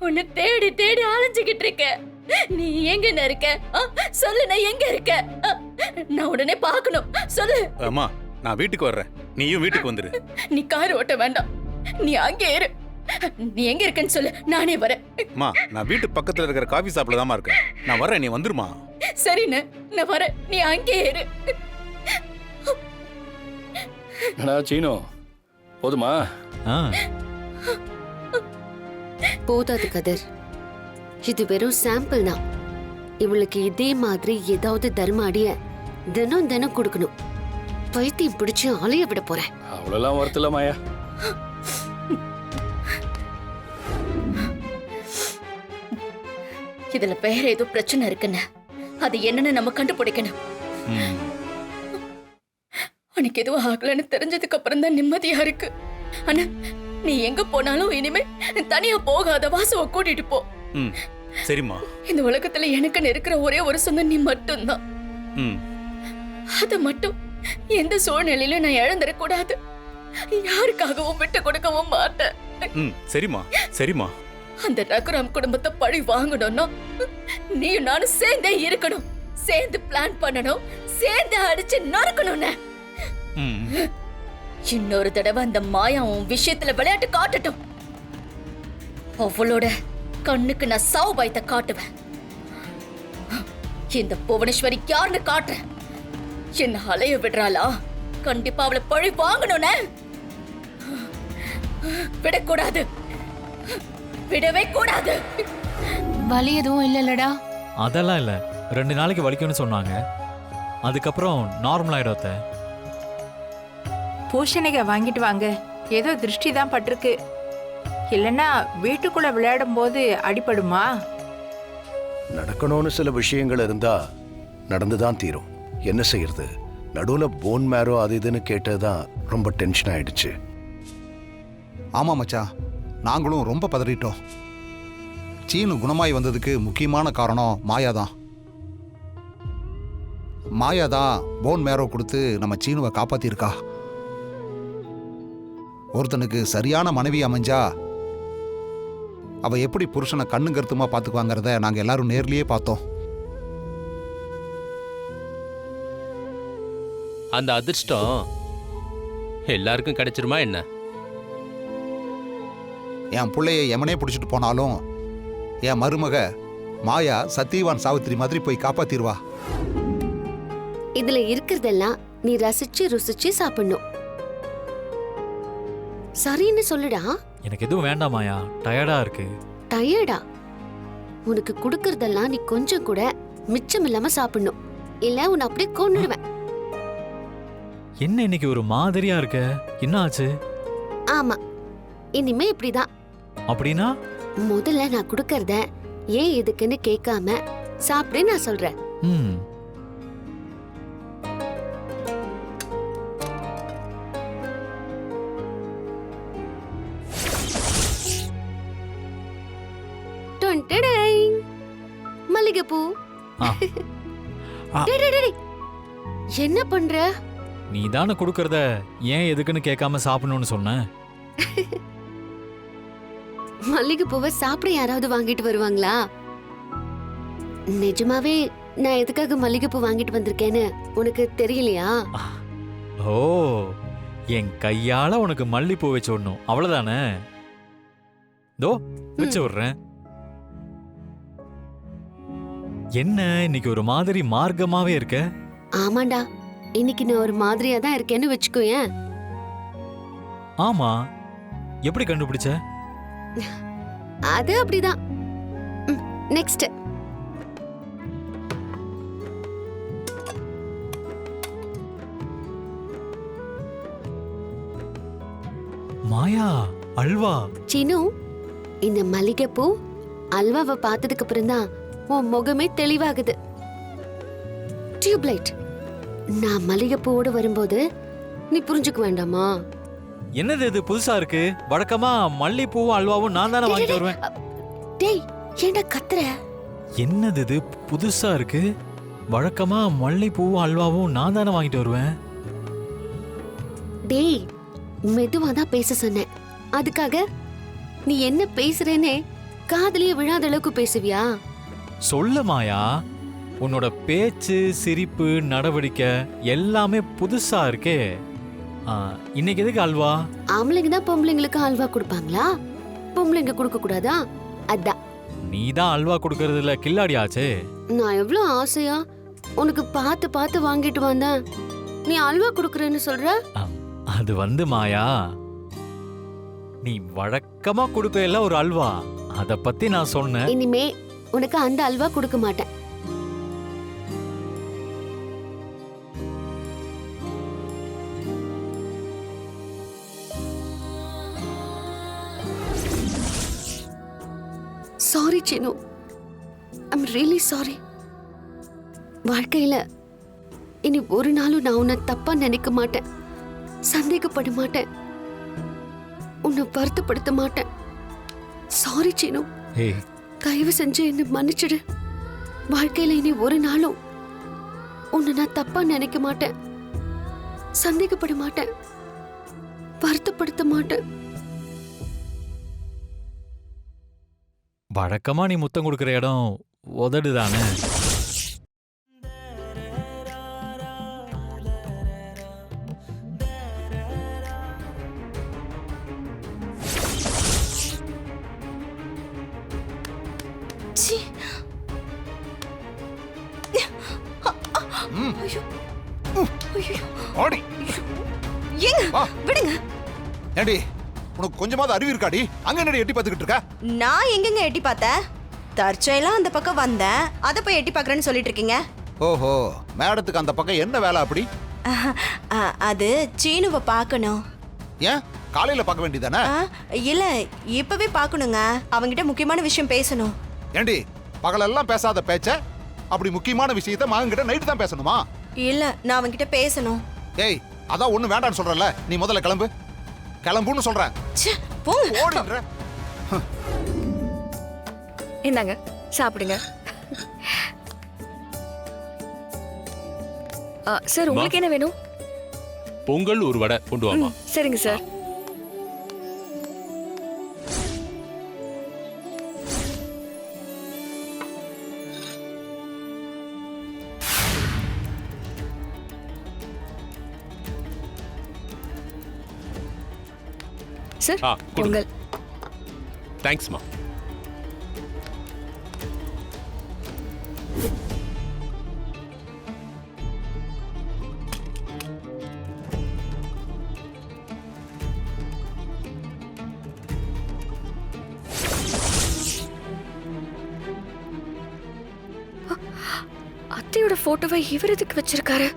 உன்னை தேடி தேடி அலைஞ்சுகிட்டு இருக்க. நீ எங்க இருக்க? சொல்லு, நான் எங்க இருக்க? நான் உடனே பார்க்கணும். சொல்லு. அம்மா, நான் வீட்டுக்கு வர்றேன், நீயும் வீட்டுக்கு வந்துரு. நீ கார் ஓட்ட வேண்டாம், நீ அங்கே இரு. நீ எங்க இருக்கன்னு சொல்லு, நானே வரேன். அம்மா, நான் வீட்டு பக்கத்துல இருக்கிற காபி ஷாப்ல தான்மா இருக்கேன். நான் வரேன், நீ வந்துருமா? சரிண்ணே, நான் வரேன், நீ அங்கே இரு. சீனோ, போதுமா? போதாது கதிர், இது வெறும் சாம்பிள் தான். இவளுக்கு இதே மாதிரி ஏதாவது தர்ம அடிய தினம் தினம் கொடுக்கணும். பைத்தியம் பிடிச்சு அலைய விட போறேன். அவ்வளவுலாம் வருத்தல மாயா. இதுல வேற ஏதோ பிரச்சனை இருக்குன்னு, அது என்னன்னு நம்ம கண்டுபிடிக்கணும். உனக்கு எதுவும் ஆகலன்னு தெரிஞ்சதுக்கு அப்புறம் தான் நிம்மதியா இருக்கு. ஆனா நீ எங்க போனாலும் இனிமே தனியா போகாத, வாசுவ கூட்டிட்டு போ. சரிம்மா. இந்த உலகத்துல எனக்குன்னு இருக்கிற ஒரே ஒரு சொந்தம் நீ மட்டும்தான். அத மட்டும் எந்த சூழ்நிலையிலும் நான் இழந்துட கூடாது. யாருக்காகவும் விட்டு கொடுக்கவும் மாட்டேன். சரிம்மா, சரிம்மா. அந்த ரகுராம் குடும்பத்தை பழி வாங்கணும்னா நீயும் நானும் சேர்ந்தே இருக்கணும், சேர்ந்து பிளான் பண்ணணும், சேர்ந்து அடிச்சு நறுக்கணும். இன்னொரு தடவை அந்த மாயா உன் விஷயத்துல விளையாட்டு காட்டட்டும். அவளோட கண்ணுக்கு நான் சாவு பயத்தை காட்டுவேன். இந்த புவனேஸ்வரி யாருன்னு காட்டுறேன். என்ன அலைய விடுறாளா? கண்டிப்பா அவளை பழி வாங்கணும்னு விடக்கூடாது, விடவே கூடாது. வலி எதுவும் இல்லலடா? அதெல்லாம் இல்ல, 2 நாளைக்கு வலிக்கும்னு சொன்னாங்க. அதுக்கப்புறம் நார்மல் ஆயிடும். பூஷணிகை வாங்கிட்டு வாங்க, ஏதோ திருஷ்டி தான் பட்டிருக்கு. இல்லைன்னா வீட்டுக்குள்ள விளையாடும் போது அடிபடுமா? நடக்கணும்னு சில விஷயங்கள் இருந்தா நடந்துதான் தீரும். என்ன செய்யறது? நடுவுல போன் மேரோ அது இதுன்னு கேட்டதுதான் ரொம்ப டென்ஷன் ஆயிடுச்சு. ஆமா மச்சான், நாங்களும் ரொம்ப பதறிட்டோம். சீனு குணமாய் வந்ததுக்கு முக்கியமான காரணம் மாயாதான். மாயாதான் போன் மேரோ கொடுத்து நம்ம சீனுவை காப்பாத்திருக்கா. ஒருத்தனுக்கு சரியான மனைவி அமைஞ்சா அவ எப்படி புருஷனை கண்ணு கருத்துமா பாத்துக்குவாங்கிறத நாங்க எல்லாரும் நேர்லயே பார்த்தோம். அந்த அதிர்ஷ்டம் எல்லாருக்கும் கிடைச்சிருமா என்ன? என் பிள்ளைய எமனே பிடிச்சிட்டு போனாலும் என் மருமக மாயா சத்தியவான் சாவித்திரி மாதிரி போய் காப்பாத்திருவா. இதுல இருக்கிறதெல்லாம் நீ ரசிச்சு ருசிச்சு சாப்பிடணும். சரின்னு சொல்லுடா. எனக்கு எதுவும் வேண்டாமாயா, டயர்டா இருக்கு. டயர்டா? உனக்கு குடுக்கறதெல்லாம் நீ கொஞ்சம் கூட மிச்சம் இல்லாம சாப்பிடணும், இல்ல உன்னை அப்படியே கொன்னுடுவேன். என்ன இன்னைக்கு ஒரு மாதிரியா இருக்க? என்ன ஆச்சு? ஆமா, இனிமே இப்படிதான். அப்படின்னா முதல்ல நான் குடுக்கறத ஏன் எதுக்குன்னு கேட்காம சாப்பிடு, நான் சொல்றேன். மல்லிகைப்பூ. என்ன பண்ற? நீ தானே குடுக்கறத ஏன் எதுக்குன்னு கேட்காம சாப்பிடணும்னு சொன்ன. மல்லிகைப்பூவை சாப்பிட யாராவது வாங்கிட்டு வருவாங்களா? நிஜமாவே நான் எதுக்காக மல்லிகைப்பூ வாங்கிட்டு வந்திருக்கேன்னு உனக்கு தெரியலையா? ஓ, என் கையால உனக்கு மல்லிப்பூ வச்சு விடணும், அவ்வளவுதானே? தோ வச்சு விடுறேன். என்ன இன்னைக்கு ஒரு மாதிரி மார்க்கமாவே இருக்க? ஆமாண்டா, இன்னைக்கு நான் ஒரு மாதிரியா தான் இருக்கேன்னு வச்சுக்கோயேன். ஆமா, எப்படி கண்டுபிடிச்ச? அது அப்படிதான். நெக்ஸ்ட். மாயா, அல்வா. சினு, இந்த மல்லிகைப்பூ அல்வாவை பார்த்ததுக்கு அப்புறம் தான் உன் முகமே தெளிவாகுது. டியூப்லைட், நான் மல்லிகைப்பூவோட வரும்போது நீ புரிஞ்சுக்க வேண்டாமா? என்னது இது புதுசா இருக்கு? வழக்கமா மல்லிப்பூவும் அல்வாவும் நான் தானே வாங்கிட்டு வருவேன். டேய், ஏன்டா கத்துற? என்னது இது புதுசா இருக்கு? வழக்கமா மல்லிப்பூவும் அல்வாவும் நான் தானே வாங்கிட்டு வருவேன். டேய், மெதுவா தான் பேச சொன்னேன். அதுக்காக நீ என்ன பேசுறேனே காதலியே விழாத அளவுக்கு பேசுவியா? சொல்ல மாயா, உன்னோட பேச்சு, சிரிப்பு, நடவடிக்கை எல்லாமே புதுசா இருக்கே. இன்னைக்கு எதுக்கு அல்வா? ஆம்பளைங்க தான் பொம்பளைங்களுக்கு அல்வா கொடுப்பாங்களா? பொம்பளைங்க கொடுக்க கூடாதா? அதான். நீ தான் அல்வா கொடுக்கறதுல கில்லாடி ஆச்சே. நான் எவ்வளவு ஆசையா உனக்கு பார்த்து பார்த்து வாங்கிட்டு வந்தேன். நீ அல்வா கொடுக்கறேன்னு சொல்ற? அது வந்து மாயா, நீ வழக்கமா கொடுப்பேல ஒரு அல்வா, அத பத்தி நான் சொன்னேன். இனிமே உனக்கு அந்த அல்வா கொடுக்க மாட்டேன். Sorry Seenu, I'm really sorry. வாழ்க்கையில இனி ஒரு நாளும் நான் உன்னை தப்பா நினைக்க மாட்டேன், சந்தேகப்பட மாட்டேன், உன்னை வருத்தப்படுத்த மாட்டேன். சாரி சீனு, ஏய், தயவு செஞ்சு என்ன மன்னிச்சிடு. வாழ்க்கையில இனி ஒரு நாளும் உன்னை நான் தப்பா நினைக்க மாட்டேன், சந்தேகப்பட மாட்டேன், வருத்தப்படுத்த மாட்டேன். வழக்கமா நீ முத்தம் கொடுக்கிற இடம் உதடு தானே? ஓடி விடுங்க. ஏண்டி, உனக்கு கொஞ்சமாவது அறிவு இருக்காடி? அங்க என்னடி எட்டி பார்த்துக்கிட்டு இருக்க? நான் எங்கெங்க எட்டி பார்த்தேன்? தற்செயலா அந்த பக்கம் வந்தேன், அத போய் எட்டி பார்க்கறேன்னு சொல்லிட்டு இருக்கீங்க. ஓஹோ, மேடத்துக்கு அந்த பக்கம் என்ன வேலை அப்படி? அது சீனுவை பார்க்கணும். ஏன் காலையில பார்க்க வேண்டியதானே? இல்ல, இப்பவே பார்க்கணுங்க. அவங்கிட்ட முக்கியமான விஷயம் பேசணும். ஏண்டி, பகலெல்லாம் பேசாத பேச்ச அப்படி முக்கியமான விஷயத்த மகன்கிட்ட நைட்டு தான் பேசணுமா? இல்ல, நான் அவங்கிட்ட பேசணும். ஏய், அதான் ஒண்ணு வேண்டான்னு சொல்றல, நீ முதல்ல கிளம்பு. கிளம்புன்னு சொல்றேன். போங்க. ஓடின்ற. இந்தாங்க சாப்பிடுங்க. சார், உங்களுக்கு என்ன வேணும்? பொங்கல் ஒரு வடை கொண்டு வாமா. சரிங்க சார். சார், பொங்கல். தேங்க்ஸ்மா. அத்தையோட போட்டோவை இவர் எதுக்கு வச்சிருக்காரு?